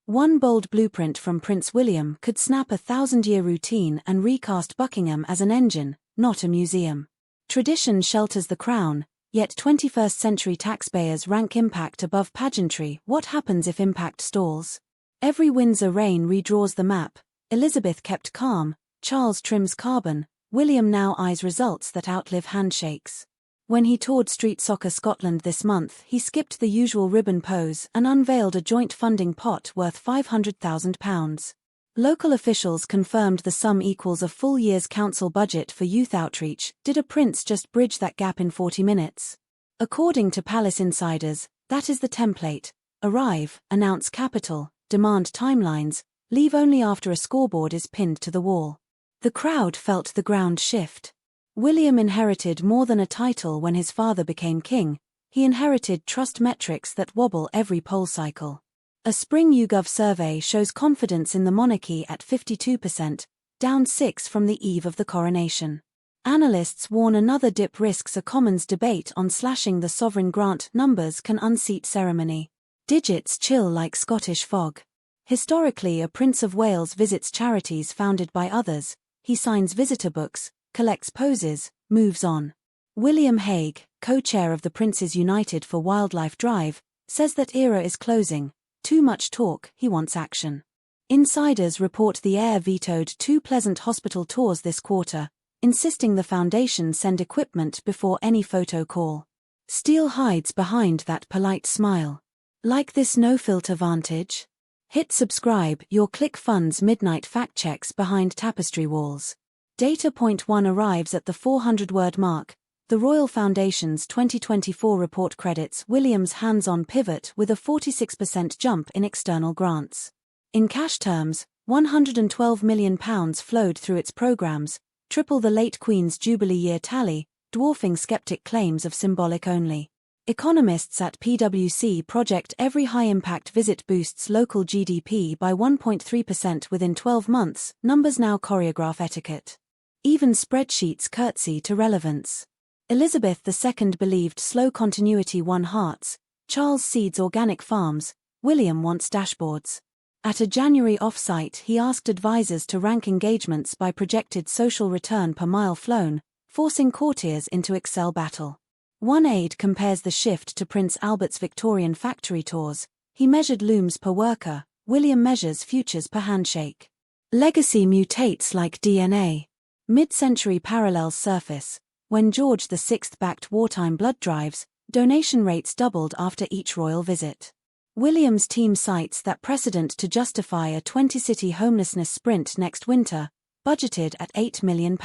One bold blueprint from Prince William could snap a 1,000-year routine and recast Buckingham as an engine, not a museum. Tradition shelters the crown, yet 21st-century taxpayers rank impact above pageantry. What happens if impact stalls? Every Windsor reign redraws the map. Elizabeth kept calm, Charles trims carbon, William now eyes results that outlive handshakes. When he toured Street Soccer Scotland this month, he skipped the usual ribbon pose and unveiled a joint funding pot worth £500,000. Local officials confirmed the sum equals a full year's council budget for youth outreach. Did a prince just bridge that gap in 40 minutes? According to palace insiders, that is the template. Arrive, announce capital, demand timelines, leave only after a scoreboard is pinned to the wall. The crowd felt the ground shift. William inherited more than a title when his father became king. He inherited trust metrics that wobble every poll cycle. A spring YouGov survey shows confidence in the monarchy at 52%, down 6 from the eve of the coronation. Analysts warn another dip risks a Commons debate on slashing the sovereign grant. Numbers can unseat ceremony. Digits chill like Scottish fog. Historically, a Prince of Wales visits charities founded by others. He signs visitor books, collects poses, moves on. William Hague, co-chair of the Princes United for Wildlife Drive, says that era is closing. Too much talk, he wants action. Insiders report the heir vetoed 2 pleasant hospital tours this quarter, insisting the foundation send equipment before any photo call. Steele hides behind that polite smile. Like this no-filter vantage? Hit subscribe. Your click funds midnight fact-checks behind tapestry walls. Data point 1 arrives at the 400-word mark. The Royal Foundation's 2024 report credits William's hands-on pivot with a 46% jump in external grants. In cash terms, £112 million flowed through its programs, triple the late Queen's Jubilee year tally, dwarfing skeptic claims of symbolic only. Economists at PwC project every high-impact visit boosts local GDP by 1.3% within 12 months. Numbers now choreograph etiquette. Even spreadsheets curtsy to relevance. Elizabeth II believed slow continuity won hearts. Charles seeds organic farms. William wants dashboards. At a January offsite, he asked advisors to rank engagements by projected social return per mile flown, forcing courtiers into Excel battle. One aide compares the shift to Prince Albert's Victorian factory tours. He measured looms per worker. William measures futures per handshake. Legacy mutates like DNA. Mid-century parallels surface. When George VI backed wartime blood drives, donation rates doubled after each royal visit. William's team cites that precedent to justify a 20-city homelessness sprint next winter, budgeted at £8 million.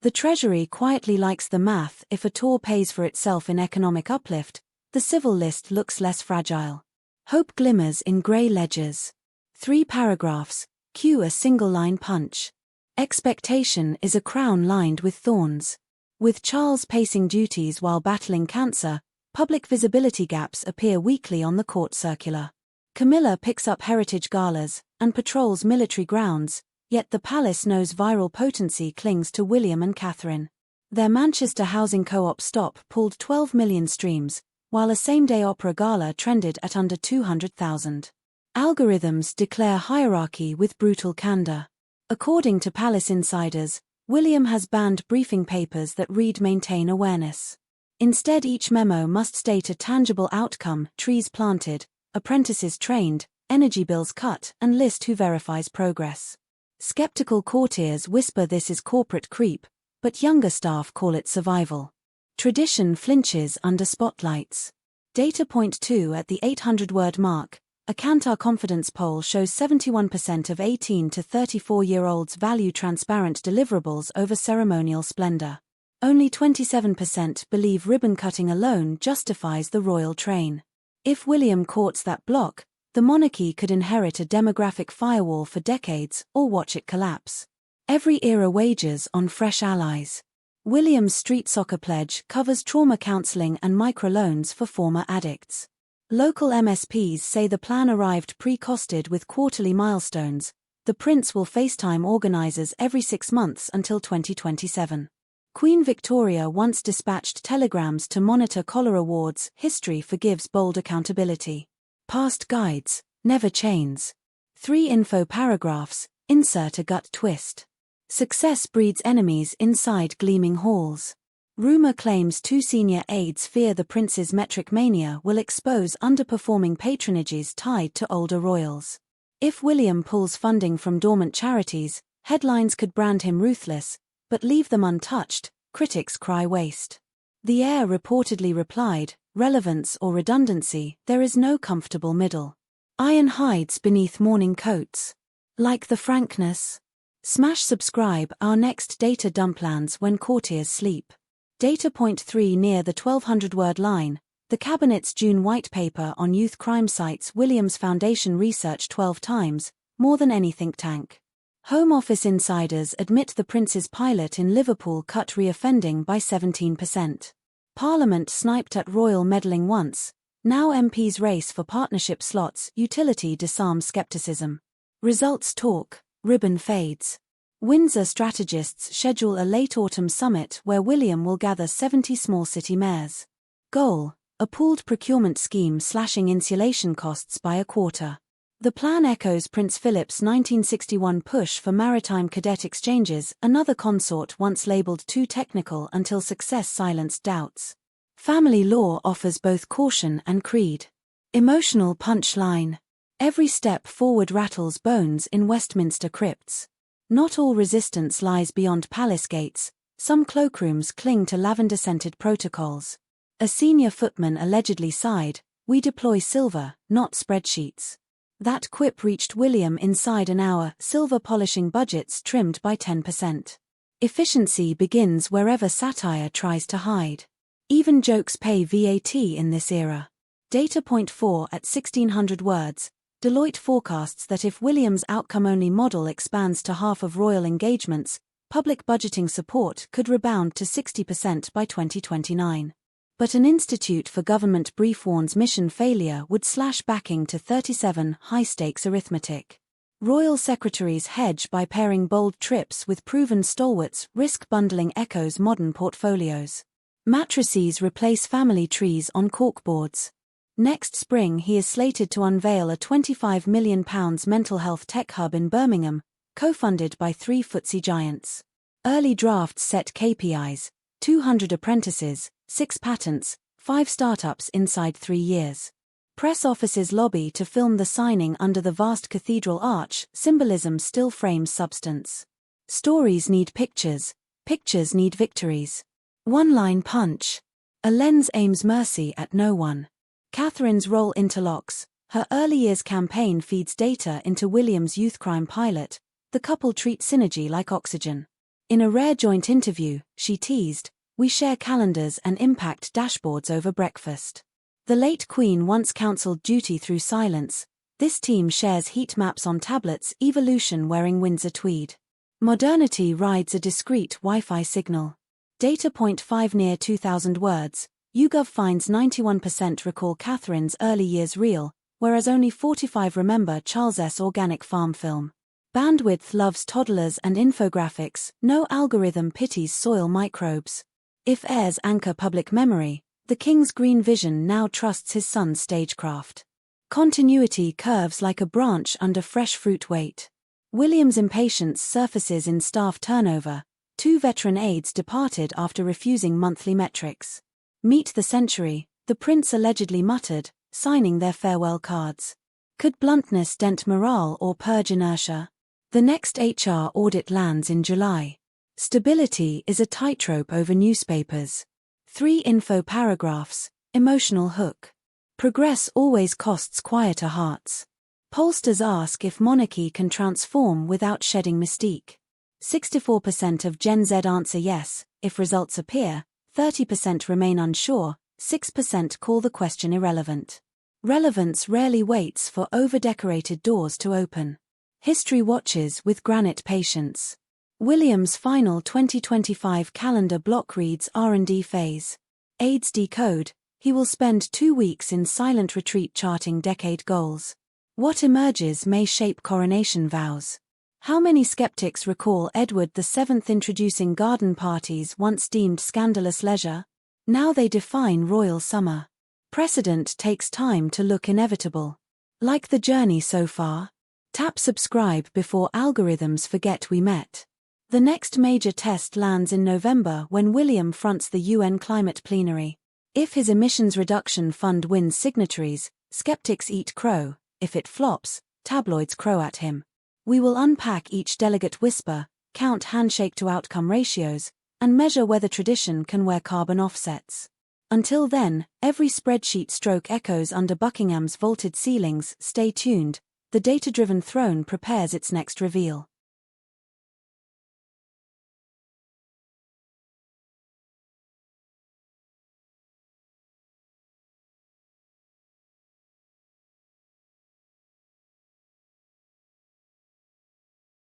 The Treasury quietly likes the math. If a tour pays for itself in economic uplift, the civil list looks less fragile. Hope glimmers in grey ledgers. 3 paragraphs, cue a single-line punch. Expectation is a crown lined with thorns. With Charles pacing duties while battling cancer, public visibility gaps appear weekly on the court circular. Camilla picks up heritage galas and patrols military grounds, yet the palace knows viral potency clings to William and Catherine. Their Manchester housing co-op stop pulled 12 million streams, while a same-day opera gala trended at under 200,000. Algorithms declare hierarchy with brutal candor. According to palace insiders, William has banned briefing papers that read maintain awareness. Instead, each memo must state a tangible outcome: trees planted, apprentices trained, energy bills cut, and list who verifies progress. Skeptical courtiers whisper this is corporate creep, but younger staff call it survival. Tradition flinches under spotlights. Data point 2 at the 800-word mark. A Kantar confidence poll shows 71% of 18 to 34-year-olds value transparent deliverables over ceremonial splendor. Only 27% believe ribbon-cutting alone justifies the royal train. If William courts that block, the monarchy could inherit a demographic firewall for decades or watch it collapse. Every era wagers on fresh allies. William's street soccer pledge covers trauma counseling and microloans for former addicts. Local MSPs say the plan arrived pre-costed with quarterly milestones. The prince will FaceTime organizers every 6 months until 2027. Queen Victoria once dispatched telegrams to monitor collar awards. History forgives bold accountability. Past guides. never chains. 3 info paragraphs, insert a gut twist. Success breeds enemies inside gleaming halls. Rumor claims 2 senior aides fear the prince's metric mania will expose underperforming patronages tied to older royals. If William pulls funding from dormant charities, headlines could brand him ruthless, but leave them untouched, critics cry waste. The heir reportedly replied, relevance or redundancy, there is no comfortable middle. Iron hides beneath mourning coats. Like the frankness. Smash subscribe, our next data dump lands when courtiers sleep. Data point 3 near the 1200-word line, the Cabinet's June white paper on youth crime cites Williams Foundation research 12 times, more than any think tank. Home Office insiders admit the Prince's pilot in Liverpool cut reoffending by 17%. Parliament sniped at royal meddling once, now MPs race for partnership slots, utility disarms skepticism. Results talk, ribbon fades. Windsor strategists schedule a late autumn summit where William will gather 70 small city mayors. Goal, a pooled procurement scheme slashing insulation costs by a quarter. The plan echoes Prince Philip's 1961 push for maritime cadet exchanges, another consort once labelled too technical until success silenced doubts. Family law offers both caution and creed. Emotional punchline. Every step forward rattles bones in Westminster crypts. Not all resistance lies beyond palace gates, some cloakrooms cling to lavender-scented protocols. A senior footman allegedly sighed, "We deploy silver, not spreadsheets." That quip reached William inside an hour, silver polishing budgets trimmed by 10%. Efficiency begins wherever satire tries to hide. Even jokes pay VAT in this era. Data point 4 at 1600 words, Deloitte forecasts that if William's outcome-only model expands to half of royal engagements, public budgeting support could rebound to 60% by 2029. But an Institute for Government brief warns mission failure would slash backing to 37, high-stakes arithmetic. Royal secretaries hedge by pairing bold trips with proven stalwarts, risk bundling echoes modern portfolios. Matrices replace family trees on corkboards. Next spring he is slated to unveil a £25 million mental health tech hub in Birmingham, co-funded by 3 FTSE giants. Early drafts set KPIs, 200 apprentices, 6 patents, 5 startups inside 3 years. Press offices lobby to film the signing under the vast cathedral arch, symbolism still frames substance. Stories need pictures, pictures need victories. One-line punch. A lens aims mercy at no one. Catherine's role interlocks, her early years campaign feeds data into William's youth crime pilot, the couple treat synergy like oxygen. In a rare joint interview, she teased, "We share calendars and impact dashboards over breakfast." The late Queen once counselled duty through silence. This team shares heat maps on tablets, evolution wearing Windsor tweed. Modernity rides a discreet Wi-Fi signal. Data point 5 near 2000 words, YouGov finds 91% recall Catherine's early years real, whereas only 45 remember Charles' organic farm film. Bandwidth loves toddlers and infographics, no algorithm pities soil microbes. If heirs anchor public memory, the king's green vision now trusts his son's stagecraft. Continuity curves like a branch under fresh fruit weight. William's impatience surfaces in staff turnover. 2 veteran aides departed after refusing monthly metrics. Meet the century, the prince allegedly muttered, signing their farewell cards. Could bluntness dent morale or purge inertia? The next HR audit lands in July. Stability is a tightrope over newspapers. 3 info paragraphs, emotional hook. Progress always costs quieter hearts. Pollsters ask if monarchy can transform without shedding mystique. 64% of Gen Z answer yes, if results appear, 30% remain unsure, 6% call the question irrelevant. Relevance rarely waits for over-decorated doors to open. History watches with granite patience. William's final 2025 calendar block reads R&D phase. Aides decode, he will spend 2 weeks in silent retreat charting decade goals. What emerges may shape coronation vows. How many skeptics recall Edward VII introducing garden parties once deemed scandalous leisure? Now they define royal summer. Precedent takes time to look inevitable. Like the journey so far? Tap subscribe before algorithms forget we met. The next major test lands in November when William fronts the UN climate plenary. If his emissions reduction fund wins signatories, skeptics eat crow. If it flops, tabloids crow at him. We will unpack each delegate whisper, count handshake-to-outcome ratios, and measure whether tradition can wear carbon offsets. Until then, every spreadsheet stroke echoes under Buckingham's vaulted ceilings. Stay tuned, the data-driven throne prepares its next reveal.